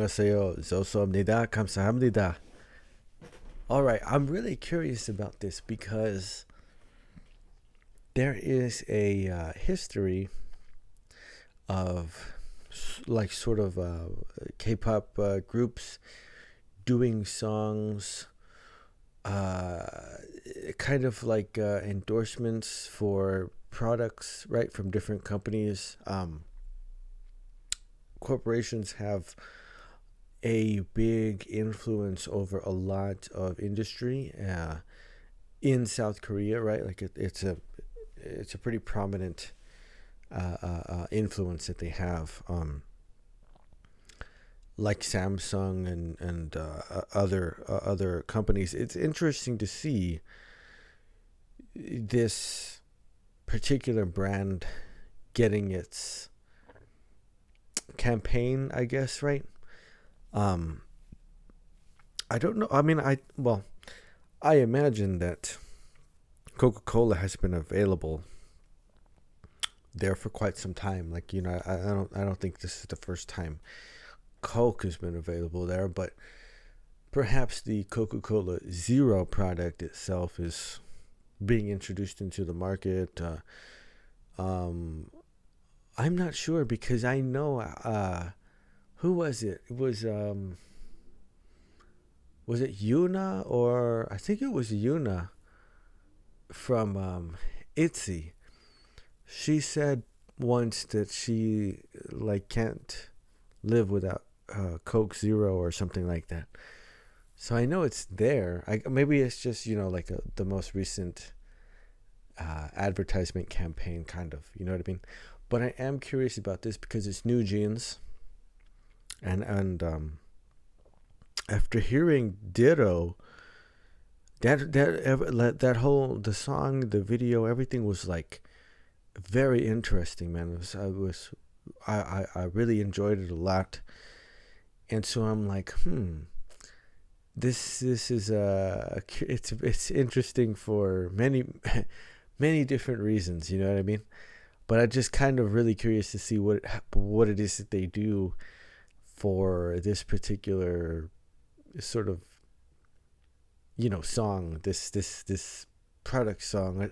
안녕하세요. 조소입니다. 감사합니다. All right, I'm really curious about this because there is a history of like sort of K-pop groups doing songs, kind of like endorsements for products, right, from different companies. Corporations have a big influence over a lot of industry in South Korea, right? Like it's a pretty prominent influence that they have, like Samsung and other companies. It's interesting to see this particular brand getting its campaign, I guess, right? I don't know. I mean, I imagine that Coca Cola has been available there for quite some time. Like, you know, I don't think this is the first time Coke has been available there, but perhaps the Coca Cola Zero product itself is being introduced into the market. I'm not sure because I know who was it? It was it Yuna, or I think it was Yuna from ITZY. She said once that she like can't live without Coke Zero or something like that. So I know it's there. Maybe it's just, you know, like the most recent advertisement campaign, kind of. You know what I mean? But I am curious about this because it's New Jeans, and after hearing Ditto, that whole the song, the video, everything was like very interesting, man. I really enjoyed it a lot, and so I'm like, this is it's interesting for many different reasons. You know what I mean? But I'm just kind of really curious to see what it is that they do for this particular sort of, you know, song, this product song.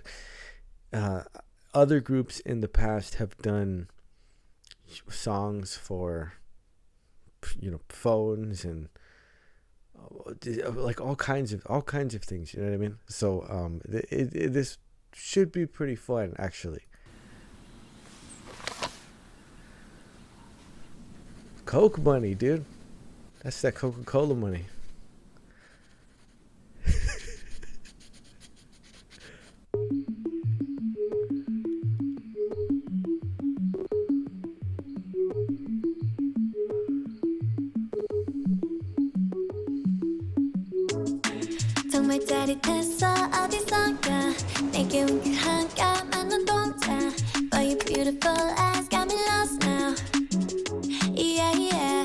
Other groups in the past have done songs for, you know, phones and like all kinds of things. You know what I mean? So this should be pretty fun, actually. Coke money, dude. That's that Coca Cola money. 정말 짜릿했어 어디선가 내게 윙크한 까만 눈동자 But your beautiful eyes got me lost now Yeah yeah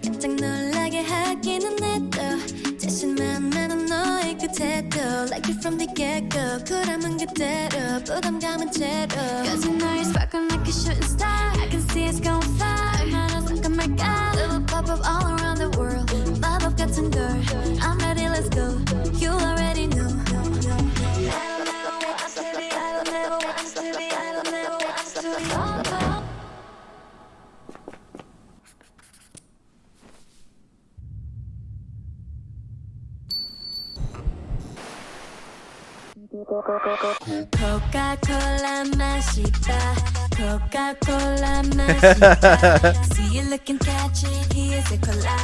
깜짝 놀라게 하기는 해도 자신만 많은 너의 그 태도 Like you from the get-go 쿨함은 그대로 부담감은 제로 Cause you know you're sparkling like a shooting star I can see us going far 얼마나 상큼할까 It will pop up all around the world 마법 같은 걸 I'm ready let's go You already know Coca-Cola 마시다 Coca-Cola 마시다 See you looking catchy, here's a cola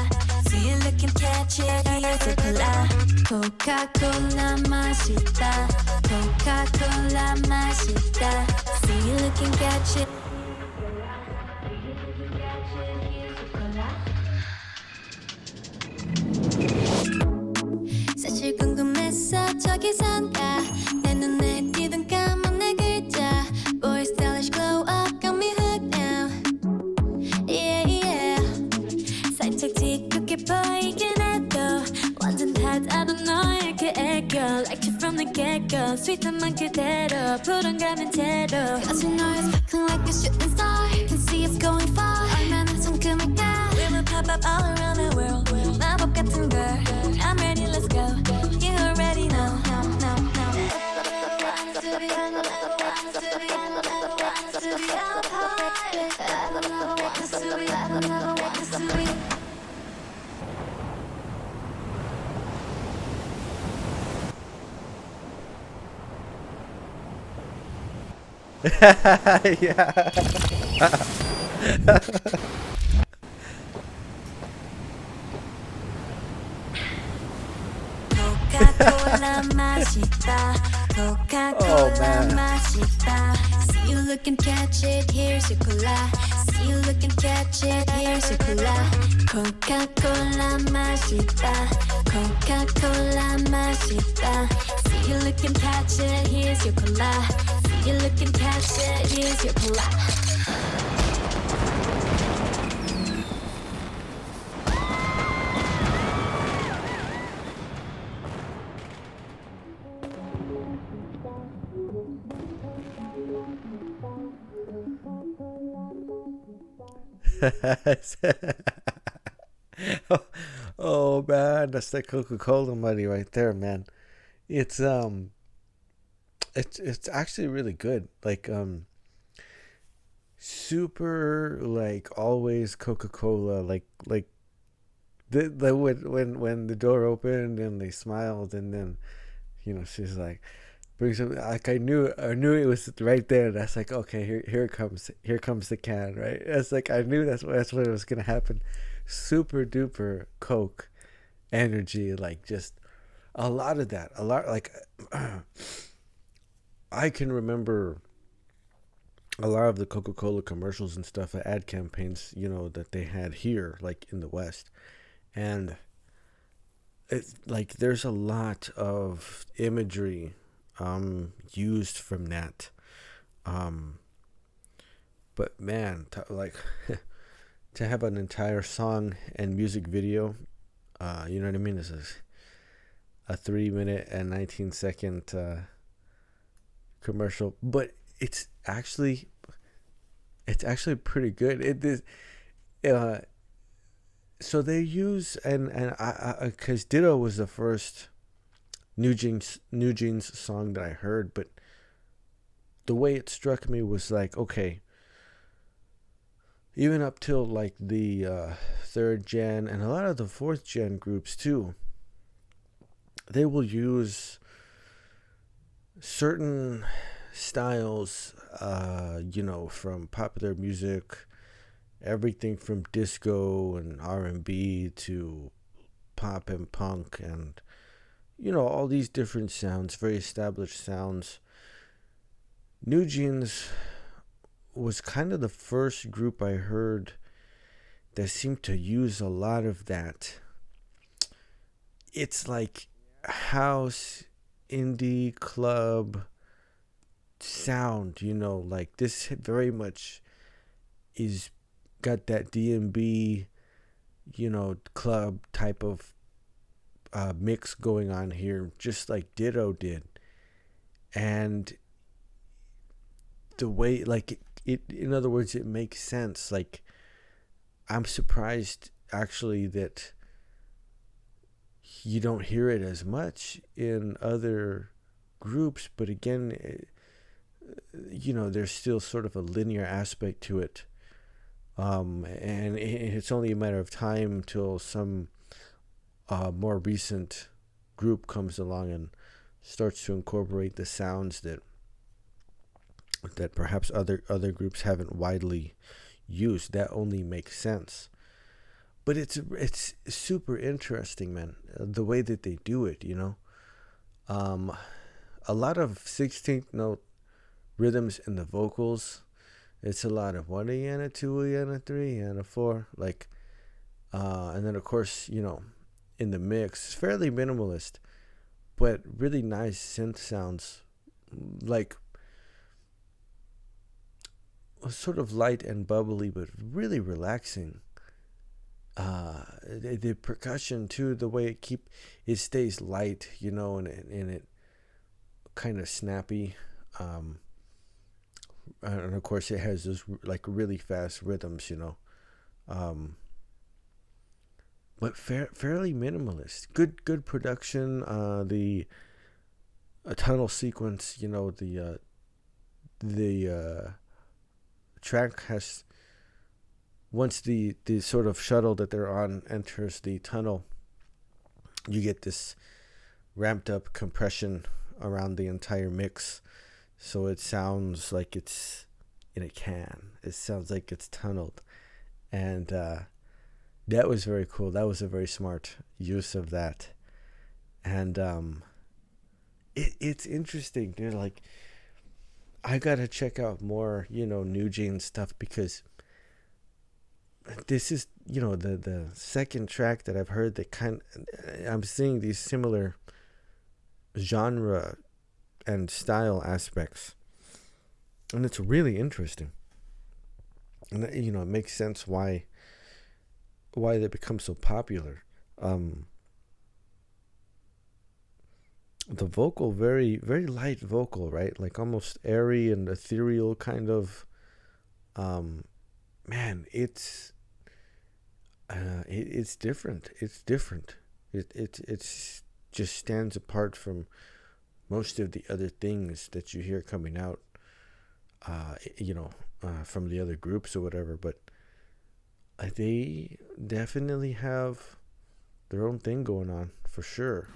See you looking catchy, here's a cola Coca-Cola 마시다 Coca-Cola 마시다 See you looking catchy 사실 궁금했어 저기선가 내 눈에 띄던 까만 내 글자 Boy stylish glow up got me hooked now Yeah yeah 살짝 지겹게 보이긴 해도 완전 닫아도 너의 그 애교 Like you from the get-go 스윗함만 그대로 불안감은 제로 Cause you know you're sparkling like a shooting star Can see us going far 얼마나 상큼할까 We will pop pop up all around the world. 마법 같은 girl, I'm ready, let's go. You already know. Yeah. Coca-Cola 맛있다. Oh Coca-Cola man. 맛있다. See you looking, catch it, here's your cola. See you looking, catch it, here's your cola. Coca-Cola 맛있다. Coca-Cola 맛있다. See you looking, catch it, here's your cola. See you looking, catch it, here's your cola. Oh man, that's the Coca Cola money right there, man. It's it's actually really good. Like super like always Coca Cola. Like the when the door opened and they smiled and then she's like brings up like I knew it was right there. That's like okay, here comes the can, right? It's like I knew that's what was gonna happen. Super duper Coke energy, like just a lot of that, a lot like I can remember a lot of the Coca-Cola commercials and stuff, ad campaigns, that they had here, like in the West, and it's like there's a lot of imagery used from that. Um, but man, like to have an entire song and music video, you know what I mean? This is a 3 minute and 19 second commercial, but it's actually pretty good. It is. So they use and I because Ditto was the first New Jeans song that I heard, but the way it struck me was like, okay, even up till like the third gen and a lot of the fourth gen groups too, they will use certain styles, from popular music, everything from disco and R&B to pop and punk and all these different sounds, very established sounds. New Jeans was kind of the first group I heard that seemed to use a lot of that. It's like house, indie, club sound, like this very much is got that DMB, club type of mix going on here, just like Ditto did. And the way, like, it in other words, it makes sense. Like, I'm surprised actually that you don't hear it as much in other groups, but again, there's still sort of a linear aspect to it. And it's only a matter of time till some more recent group comes along and starts to incorporate the sounds that perhaps other groups haven't widely used. That only makes sense. But it's super interesting, man, the way that they do it, a lot of 16th note rhythms in the vocals. It's a lot of 1 and a 2 and a 3 and a 4, like, and then of course, in the mix, fairly minimalist, but really nice synth sounds, like sort of light and bubbly, but really relaxing. The percussion too, the way it stays light, and it kind of snappy. And of course it has those like really fast rhythms, but fairly minimalist. Good production. The tunnel sequence, the track has, once the sort of shuttle that they're on enters the tunnel, you get this ramped up compression around the entire mix, so it sounds like it's in a can. It sounds like it's tunneled, and that was very cool. That was a very smart use of that, and it's interesting. They're like, I gotta check out more, New Jean stuff, because this is, the second track that I've heard that I'm seeing these similar genre and style aspects, and it's really interesting. And it makes sense why they become so popular. The vocal, very very light vocal, right? Like almost airy and ethereal kind of. Man, it's different. It's different. It's just stands apart from most of the other things that you hear coming out, from the other groups or whatever. But they definitely have their own thing going on, for sure.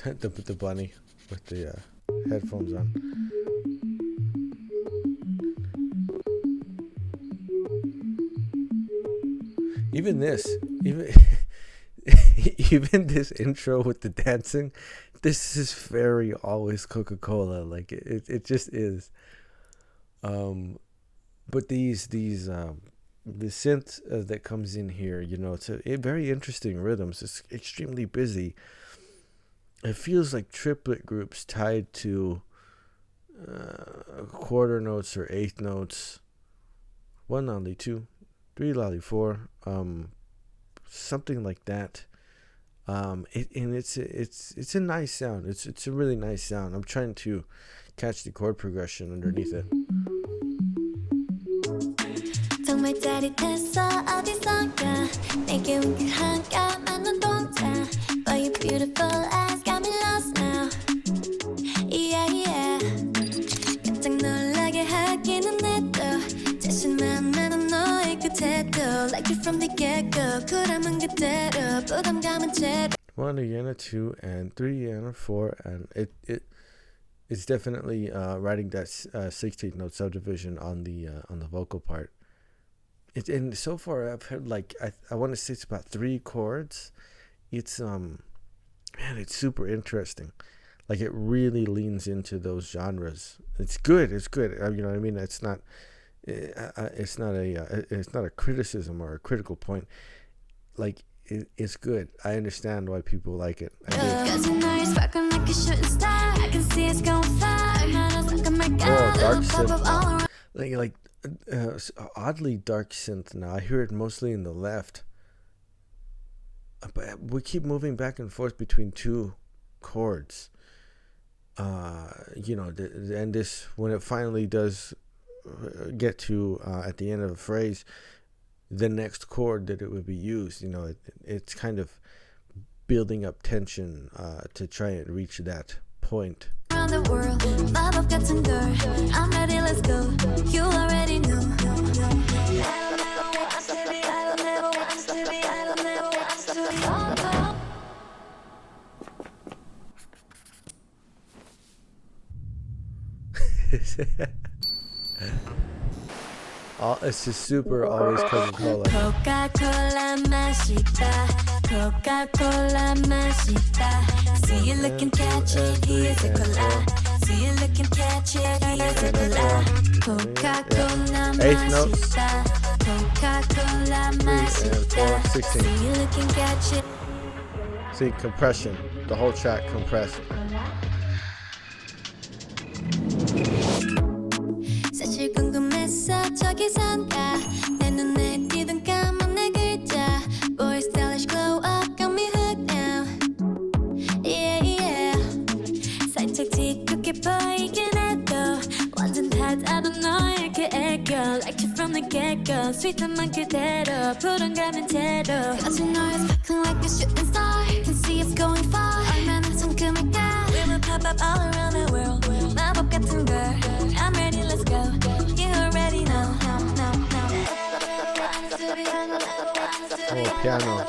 the bunny with the headphones on. Even even this intro with the dancing, this is very always Coca Cola. Like it just is. But the synth that comes in here, it's a very interesting rhythms. It's extremely busy. It feels like triplet groups tied to quarter notes or eighth notes. 1 lolly 2, 3 lolly 4, something like that. It's a nice sound. It's a really nice sound. I'm trying to catch the chord progression underneath it. 정말 짜릿했어 어디선가 내게 웅크한 까만 눈동자 But your beautiful eyes got me lost now Yeah yeah 깜짝 놀라게 하기는 해도 자신만 많은 너의 그 태도 Like you from the get-go 쿨함은 그대로 부담감은 제로 1 again, a 2 and 3 and a 4, and it's definitely writing that 16th note subdivision on the vocal part. And so far I've heard I want to say it's about 3 chords. It's it's super interesting. Like it really leans into those genres. It's good. You know what I mean? It's not a criticism or a critical point. Like it's good. I understand why people like it. I do. Oh, dark synth. Like oddly dark synth now. I hear it mostly in the left. But we keep moving back and forth between 2 chords. And this, when it finally does get to at the end of a phrase, the next chord that it would be used, it's kind of building up tension to try and reach that point. Around the world, 마법 같은 girl I'm ready, let's go You already know It's just super always Coca Cola. Coca Cola 마시다 Coca Cola 마시다 See you looking catchy, here's a cola See you looking catchy, here's a cola Coca Cola 마시다 Coca Cola 마시다 16. See you looking catchy See, compression. The whole track compressed. 사실 궁금했어 저기선가 내 눈에 띄던 까만 내 글자 Boy stylish glow up got me hooked now Yeah yeah 살짝 뒤늦게 맞아도 너에게 애교 Like you from the get-go 스윗한 만 그대로 불안감은 제로 Cause you know you're sparkling like a shooting star Can see us going far 얼마나 성큼할까 We will pop up all around the world 마법 같은 girl I'm ready, let's go You already know Oh, piano.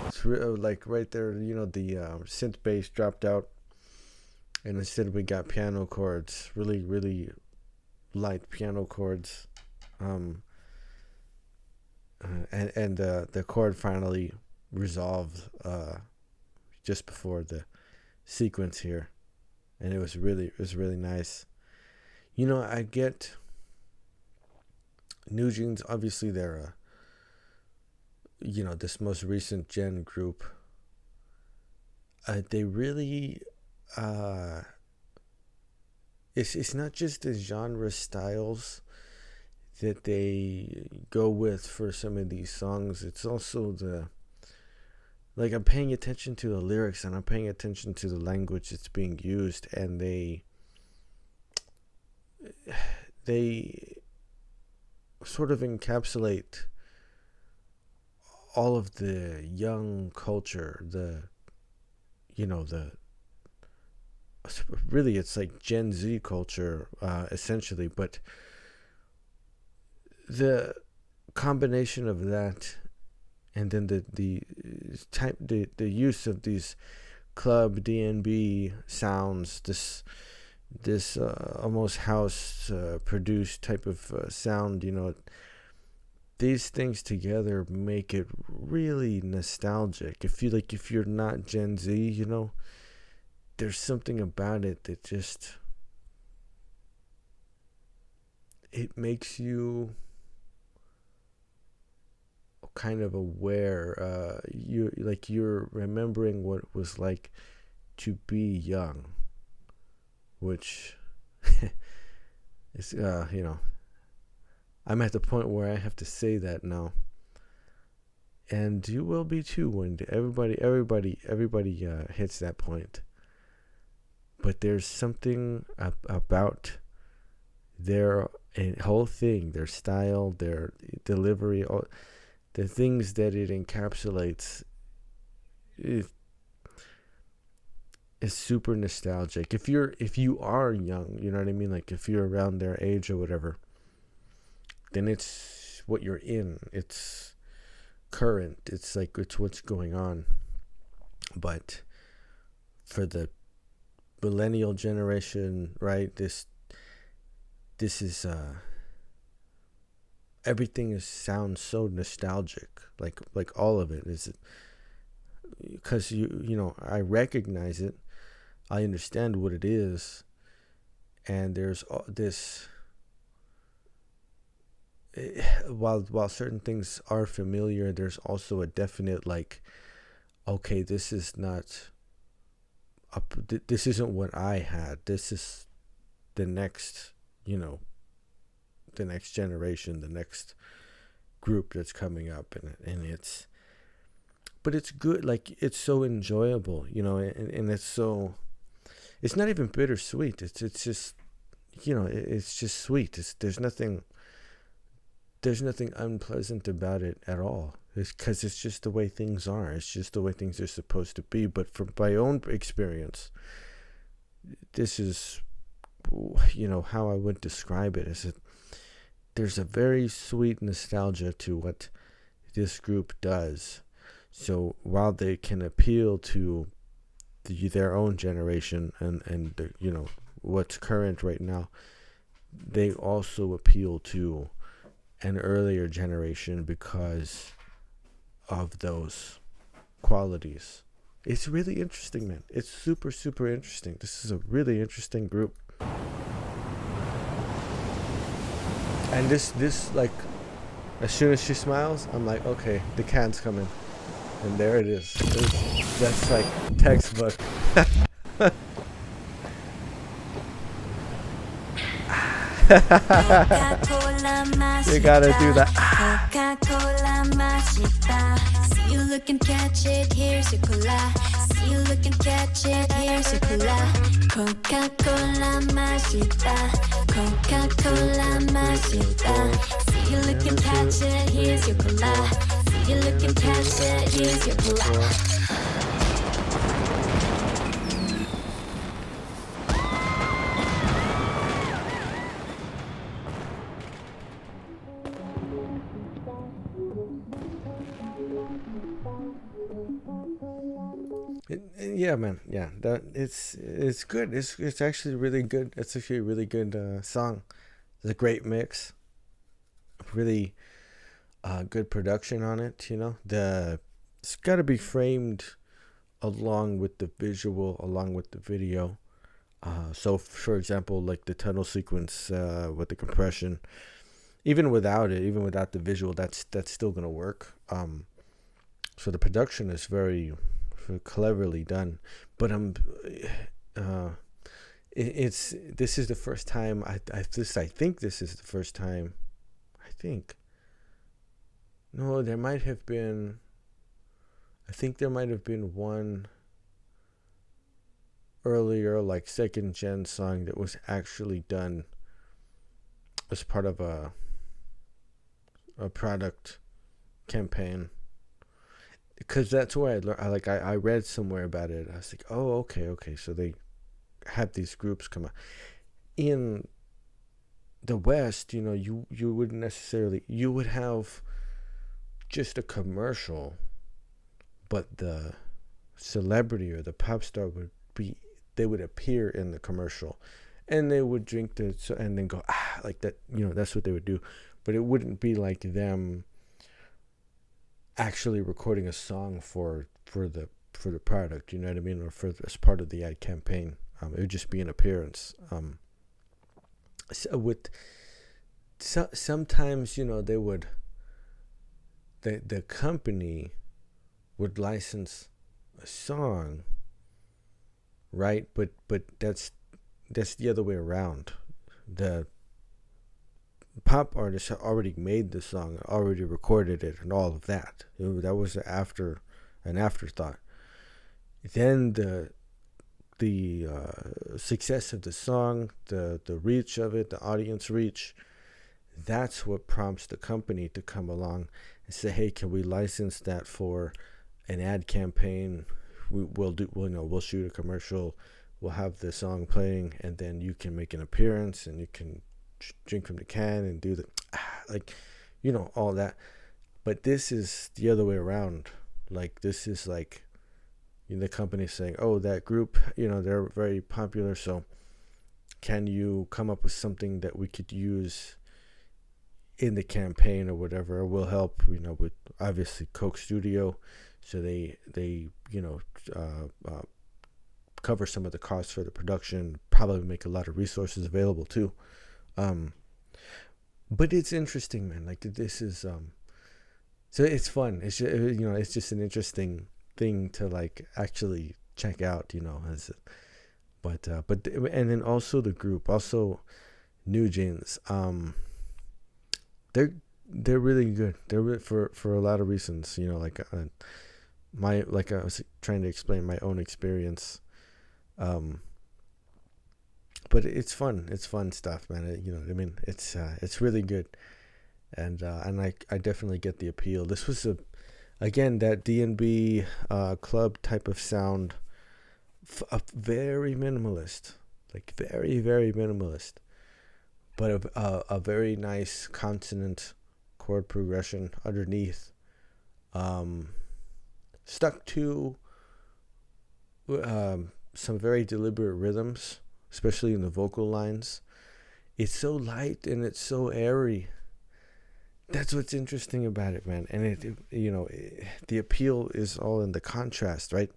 It's like right there, you know, the synth bass dropped out, and instead we got piano chords, really, really light piano chords, and the chord finally resolved just before the sequence here, and it was really nice. You know, I get New Jeans, obviously they're you know, this most recent gen group. They really it's not just the genre styles that they go with for some of these songs, it's also the, like, I'm paying attention to the lyrics and I'm paying attention to the language that's being used, and they sort of encapsulate all of the young culture, really it's like Gen Z culture, essentially, but the combination of that and then the use of these club DnB sounds, this almost house produced type of sound, you know, these things together make it really nostalgic. If you're not Gen Z, you know, there's something about it that just, it makes you kind of aware. You're remembering what it was like to be young, which is you know, I'm at the point where I have to say that now, and you will be too when everybody hits that point. But there's something about their whole thing, their style, their delivery, all the things that it encapsulates. Is super nostalgic. If you are young, you know what I mean, like if you're around their age or whatever, then it's what you're in. It's current. It's like, it's what's going on. But for the millennial generation, right, this is everything sounds so nostalgic, like all of it is, because you know, I recognize it, I understand what it is, and there's this, while certain things are familiar, there's also a definite, like, okay, this isn't what I had. This is the next, you know, the next generation, the next group that's coming up, and it's, but it's good. Like, it's so enjoyable, you know, and it's so, it's not even bittersweet. It's just, you know, it's just sweet. There's nothing unpleasant about it at all. It's because it's just the way things are. It's just the way things are supposed to be. But from my own experience, this is, you know, how I would describe it, is that there's a very sweet nostalgia to what this group does. So while they can appeal to their own generation and you know, what's current right now, they also appeal to an earlier generation because of those qualities. It's really interesting, man. It's super, super interesting. This is a really interesting group. And this like, as soon as she smiles, I'm like, okay, the can's coming. And there it is. That's like textbook. You gotta do that. Coca Cola 맛있다. See you looking, catch it. Here's your cola. See See you looking, catch it, here's your cola. Coca Cola 마시다. Coca Cola 마시다. See you looking, catch it, here's your cola. See you looking, catch it, here's your cola. Yeah, man. Yeah, that it's good. It's actually really good. It's actually a really good song. It's a great mix. Really good production on it. You know, it's got to be framed along with the visual, along with the video. So, for example, like the tunnel sequence with the compression, even without it, even without the visual, that's still gonna work. So the production is very cleverly done, but this is the first time I think this is the first time. I think no, there might have been. I think there might have been one earlier, like second gen song that was actually done as part of a product campaign. Because that's where I read somewhere about it. I was like, oh, okay. So they have these groups come out. In the West, you know, you wouldn't necessarily, you would have just a commercial, but the celebrity or the pop star they would appear in the commercial, and they would drink and then go like that. You know, that's what they would do, but it wouldn't be like them actually recording a song for the product, you know what I mean, or as part of the ad campaign. It would just be an appearance. Sometimes, you know, the company would license a song, right? But that's the other way around. The pop artist had already made the song, already recorded it, and all of that. That was an afterthought. Then the success of the song, the reach of it, the audience reach, that's what prompts the company to come along and say, hey, can we license that for an ad campaign? We'll shoot a commercial, we'll have the song playing, and then you can make an appearance and you can drink from the can and do all that. But this is the other way around. Like, this is like, you know, the company saying, oh, that group, you know, they're very popular, so can you come up with something that we could use in the campaign or whatever? We'll help, you know, with obviously Coke Studio, so they cover some of the costs for the production, probably make a lot of resources available too. But it's interesting, man. Like, this is so it's fun. It's just, you know, it's just an interesting thing to like actually check out, you know. But and then also the group, also New Jeans, they're really good. They're really, for a lot of reasons, you know, like I was trying to explain my own experience. But it's fun. It's fun stuff, man. You know what I mean? It's really good, and I definitely get the appeal. This was again that D&B club type of sound, very minimalist, like very very minimalist, but a very nice consonant chord progression underneath, stuck to some very deliberate rhythms, especially in the vocal lines. It's so light and it's so airy. That's what's interesting about it, man. And the appeal is all in the contrast, right?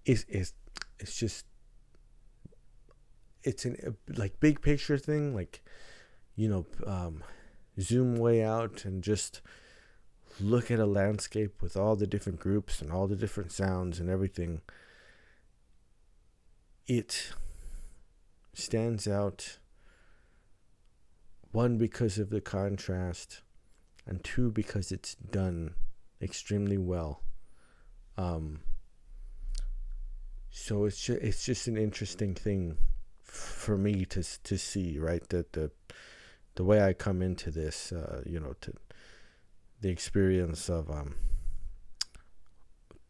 It's just, it's an like big picture thing, like, you know, zoom way out and just look at a landscape with all the different groups and all the different sounds and everything. It stands out, one, because of the contrast, and two, because it's done extremely well. Um, so it's just an interesting thing for me to see, right? That the way I come into this, to the experience of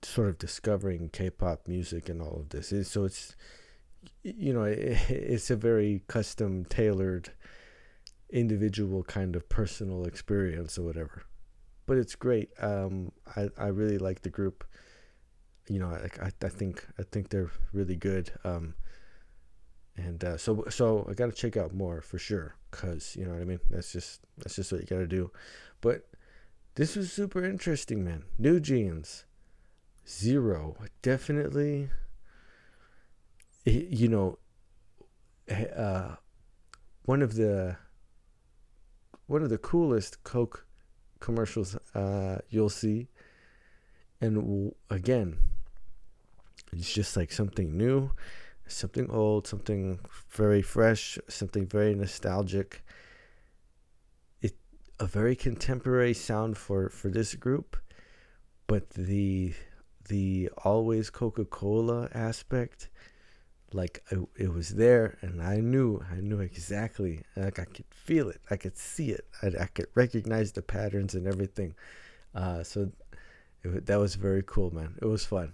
sort of discovering K-pop music and all of this is, so it's a very custom tailored individual kind of personal experience or whatever, but it's great. I really like the group. I think they're really good. So I gotta check out more for sure, cause you know what I mean. That's just what you gotta do. But this was super interesting, man. New Jeans, Zero, definitely. You know, one of the coolest Coke commercials you'll see, and again, it's just like something new, something old, something very fresh, something very nostalgic. A very contemporary sound for this group, but the always Coca Cola aspect, like it was there, and I knew exactly, like I could feel it, I could see it, I could recognize the patterns and everything. So that was very cool, man. It was fun.